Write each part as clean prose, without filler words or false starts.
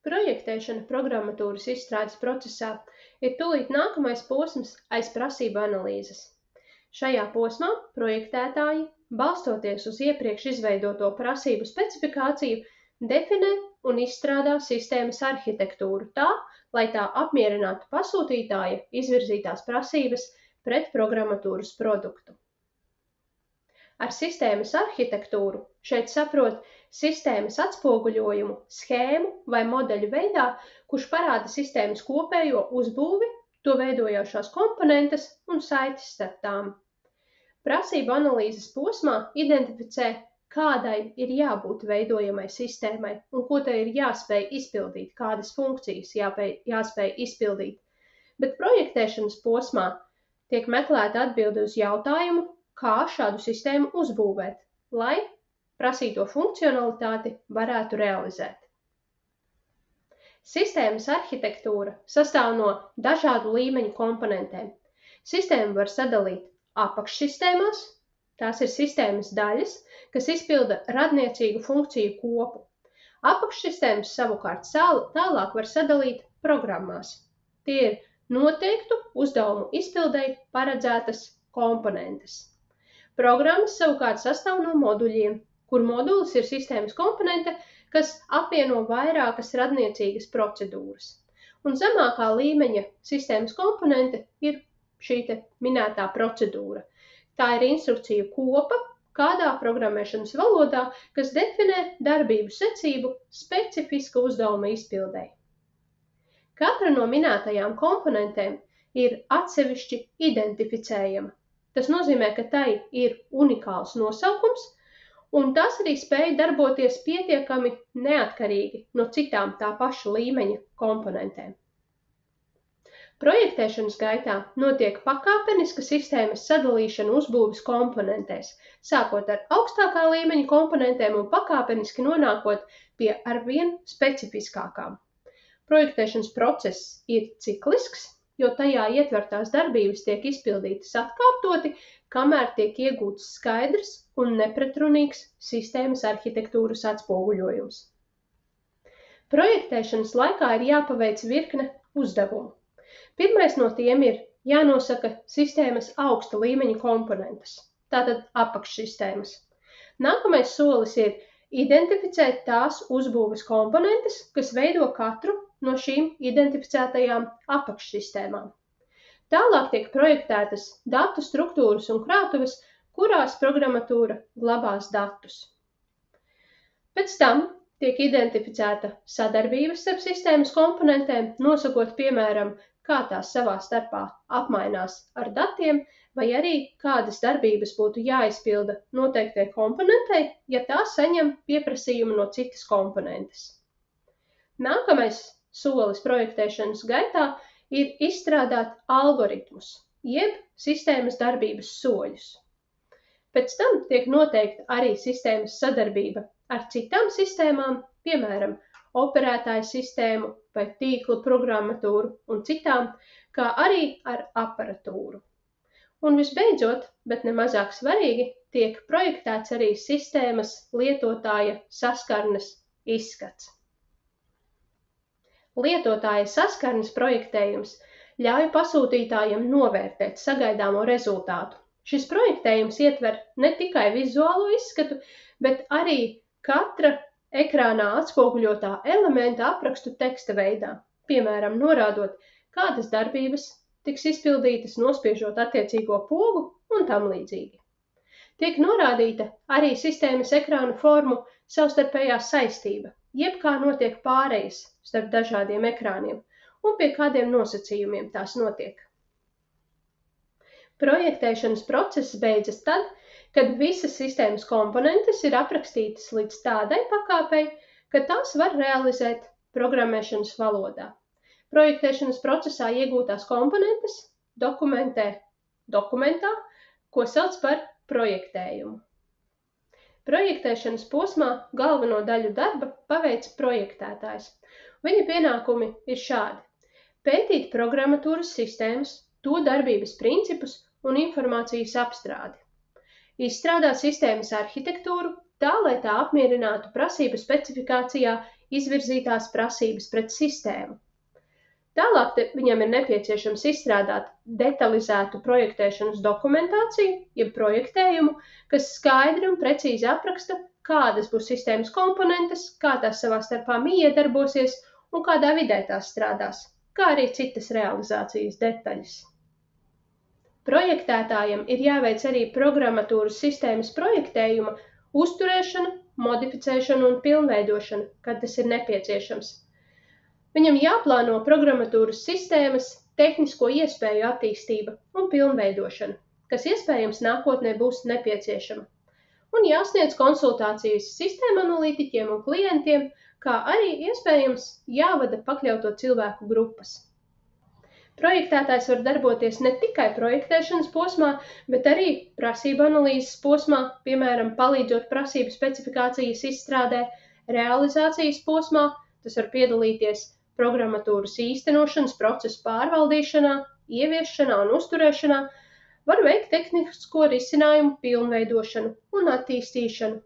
Projektēšana programmatūras izstrādes procesā ir tūlīt nākamais posms aiz prasību analīzes. Šajā posmā projektētāji, balstoties uz iepriekš izveidoto prasību specifikāciju, definē un izstrādā sistēmas arhitektūru tā, lai tā apmierinātu pasūtītāja izvirzītās prasības pret programmatūras produktu. Ar sistēmas arhitektūru šeit saprot sistēmas atspoguļojumu, schēmu vai modeļu veidā, kurš parāda sistēmas kopējo uzbūvi, to veidojošās komponentes un saites starp tām. Prasību analīzes posmā identificē, kādai ir jābūt veidojamai sistēmai un ko tai ir jāspēj izpildīt, kādas funkcijas jāspēj izpildīt. Bet projektēšanas posmā tiek meklēta atbilde uz jautājumu, kā šādu sistēmu uzbūvēt, lai prasīto funkcionalitāti varētu realizēt. Sistēmas arhitektūra sastāv no dažādu līmeņu komponentēm. Sistēmu var sadalīt apakšsistēmās, tās ir sistēmas daļas, kas izpilda radniecīgu funkciju kopu. Apakšsistēmas savukārt tālāk var sadalīt programmās. Tie ir noteiktu uzdevumu izpildei paredzētas komponentes. Programmas savukārt sastāv no moduļiem, kur modulis ir sistēmas komponente, kas apvieno vairākas radniecīgas procedūras. Un zemākā līmeņa sistēmas komponente ir šī te minētā procedūra. Tā ir instrukciju kopa kādā programmēšanas valodā, kas definē darbību secību specifiska uzdevuma izpildei. Katra no minētajām komponentēm ir atsevišķi identificējama. Tas nozīmē, ka tai ir unikāls nosaukums, un tas arī spēj darboties pietiekami neatkarīgi no citām tā paša līmeņa komponentēm. Projektēšanas gaitā notiek pakāpeniska sistēmas sadalīšana uzbūves komponentēs, sākot ar augstākā līmeņa komponentēm un pakāpeniski nonākot pie arvien specifiskākām. Projektēšanas process ir ciklisks, jo tajā ietvertās darbības tiek izpildītas atkārtoti, kamēr tiek iegūts skaidrs un nepretrunīgs sistēmas arhitektūras atspoguļojums. Projektēšanas laikā ir jāpaveic virkne uzdevumu. Pirmais no tiem ir jānosaka sistēmas augsta līmeņa komponentes, tātad apakšsistēmas. Nākamais solis ir identificēt tās uzbūves komponentes, kas veido katru no šīm identificētajām apakšsistēmām. Tālāk tiek projektētas datu struktūras un krātuves, kurās programmatūra glabās datus. Pēc tam tiek identificēta sadarbības starp sistēmas komponentēm, nosakot, piemēram, kā tās savā starpā apmainās ar datiem, vai arī kādas darbības būtu jāizpilda noteiktai komponentei, ja tā saņem pieprasījumu no citas komponentes. Nākamais solis projektēšanas gaitā ir izstrādāt algoritmus, jeb sistēmas darbības soļus. Pēc tam tiek noteikta arī sistēmas sadarbība ar citām sistēmām, piemēram, operētāju sistēmu vai tīklu programmatūru un citām, kā arī ar aparatūru. Un visbeidzot, bet nemazāk svarīgi, tiek projektēts arī sistēmas lietotāja saskarnes izskats. Lietotāja saskarnes projektējums ļauj pasūtītājiem novērtēt sagaidāmo rezultātu. Šis projektējums ietver ne tikai vizuālo izskatu, bet arī katra ekrānā atspoguļotā elementa aprakstu teksta veidā, piemēram, norādot, kādas darbības tiks izpildītas, nospiežot attiecīgo pogu un tam līdzīgi. Tiek norādīta arī sistēmas ekrāna formu savstarpējā saistība, jeb kā notiek pārejas starp dažādiem ekrāniem un pie kādiem nosacījumiem tās notiek. Projektēšanas process beidzas tad, kad visas sistēmas komponentes ir aprakstītas līdz tādai pakāpei, ka tās var realizēt programmēšanas valodā. Projektēšanas procesā iegūtās komponentes dokumentē dokumentā, ko sauc par projektējumu. Projektēšanas posmā galveno daļu darba paveic projektētājs. Viņa pienākumi ir šādi: pētīt programmatūras sistēmas, to darbības principus un informācijas apstrādi, izstrādāt sistēmas arhitektūru tā, lai tā apmierinātu prasību specifikācijā izvirzītās prasības pret sistēmu. Tālāk viņam ir nepieciešams izstrādāt detalizētu projektēšanas dokumentāciju, jeb projektējumu, kas skaidri un precīzi apraksta, kādas būs sistēmas komponentes, kā tās savā starpā iedarbosies un kādā vidē tās strādās, kā arī citas realizācijas detaļas. Projektētājam ir jāveic arī programmatūras sistēmas projektējuma, uzturēšana, modificēšana un pilnveidošana, kad tas ir nepieciešams. Viņam jāplāno programmatūras sistēmas, tehnisko iespēju attīstība un pilnveidošana, kas iespējams nākotnē būs nepieciešama. Un jāsniedz konsultācijas sistēma analītiķiem un klientiem, kā arī iespējams jāvada pakļauto cilvēku grupas. Projektētājs var darboties ne tikai projektēšanas posmā, bet arī prasību analīzes posmā, piemēram, palīdzot prasību specifikācijas izstrādē, realizācijas posmā, tas var piedalīties programmatūras īstenošanas procesu pārvaldīšanā, ieviešanā un uzturēšanā, var veikt tehnisko risinājumu pilnveidošanu un attīstīšanu.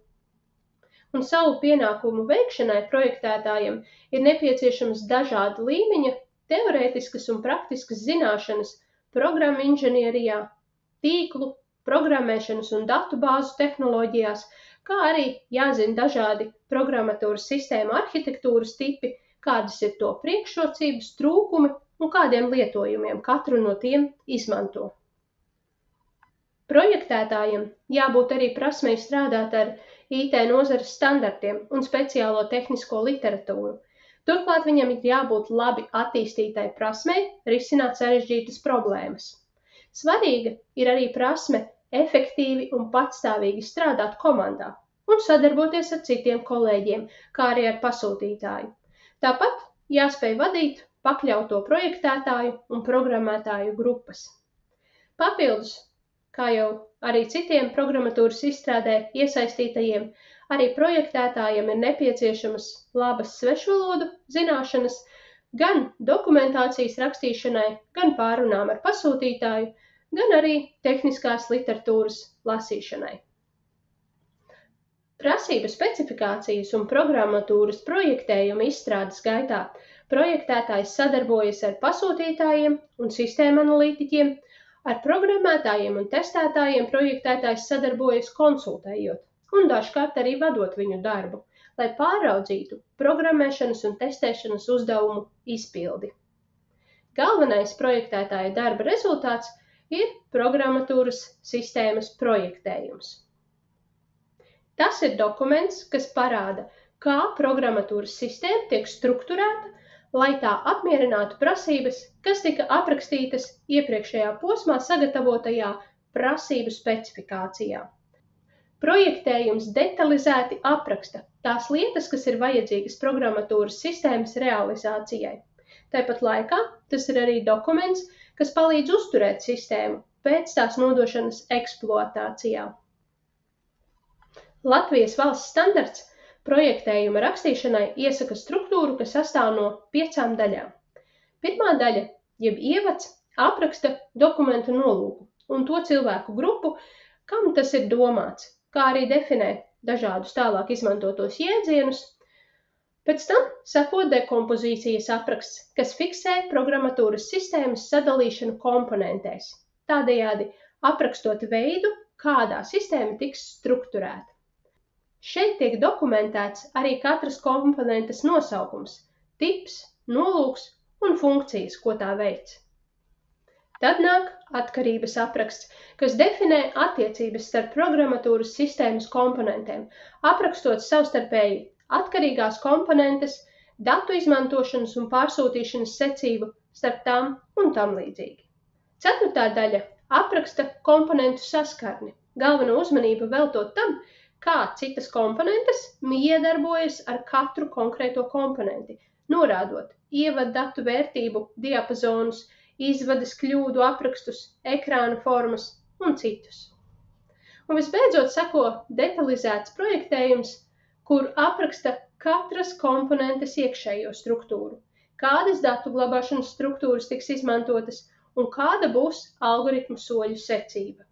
Un savu pienākumu veikšanai projektētājiem ir nepieciešamas dažāda līmeņa teorētiskas un praktiskas zināšanas programmu inženierijā, tīklu, programmēšanas un datu bāzu tehnoloģijās, kā arī jāzina dažādi programmatūras sistēmu arhitektūras tipi, kādas ir to priekšrocības, trūkumi un kādiem lietojumiem katru no tiem izmanto. Projektētājiem jābūt arī prasmei strādāt ar IT nozares standartiem un speciālo tehnisko literatūru. Turklāt viņam ir jābūt labi attīstītai prasmei risināt sarežģītas problēmas. Svarīga ir arī prasme efektīvi un patstāvīgi strādāt komandā un sadarboties ar citiem kolēģiem, kā arī ar pasūtītāju. Tāpat jāspēj vadīt pakļauto projektētāju un programmētāju grupas. Papildus, kā jau arī citiem programmatūras izstrādē iesaistītajiem, arī projektētājiem ir nepieciešamas labas svešvalodu zināšanas gan dokumentācijas rakstīšanai, gan pārunām ar pasūtītāju, gan arī tehniskās literatūras lasīšanai. Prasību specifikācijas un programmatūras projektējuma izstrādes gaitā projektētājs sadarbojas ar pasūtītājiem un sistēmu analītiķiem, ar programmētājiem un testētājiem projektētājs sadarbojas konsultējot un dažkārt arī vadot viņu darbu, lai pāraudzītu programmēšanas un testēšanas uzdevumu izpildi. Galvenais projektētāja darba rezultāts ir programmatūras sistēmas projektējums. Tas ir dokuments, kas parāda, kā programmatūras sistēma tiek strukturēta, lai tā apmierinātu prasības, kas tika aprakstītas iepriekšējā posmā sagatavotajā prasību specifikācijā. Projektējums detalizēti apraksta tās lietas, kas ir vajadzīgas programmatūras sistēmas realizācijai. Tāpat laikā tas ir arī dokuments, kas palīdz uzturēt sistēmu pēc tās nodošanas eksploatācijā. Latvijas valsts standarts projektējuma rakstīšanai iesaka struktūru, kas sastāv no 5 daļām. Pirmā daļa, jeb ievads, apraksta dokumentu nolūku un to cilvēku grupu, kam tas ir domāts, kā arī definē dažādus tālāk izmantotos jēdzienus. Pēc tam seko dekompozīcijas apraksts, kas fiksē programmatūras sistēmas sadalīšanu komponentēs, tādējādi aprakstot veidu, kādā sistēma tiks strukturēta. Šeit tiek dokumentēts arī katras komponentes nosaukums, tips, nolūks un funkcijas, ko tā veic. Tad nāk atkarības apraksts, kas definē attiecības starp programmatūras sistēmas komponentēm, aprakstot savstarpēji atkarīgās komponentes, datu izmantošanas un pārsūtīšanas secību starp tām un tam līdzīgi. 4. daļa apraksta komponentu saskarni, galveno uzmanību veltot tam, kā citas komponentes iedarbojas ar katru konkrēto komponenti, norādot ievadu datu vērtību, diapazonus, izvades kļūdu aprakstus, ekrāna formas un citus. Un visbeidzot seko detalizēts projektējums, kur apraksta katras komponentes iekšējo struktūru, kādas datu glabāšanas struktūras tiks izmantotas un kāda būs algoritmu soļu secība.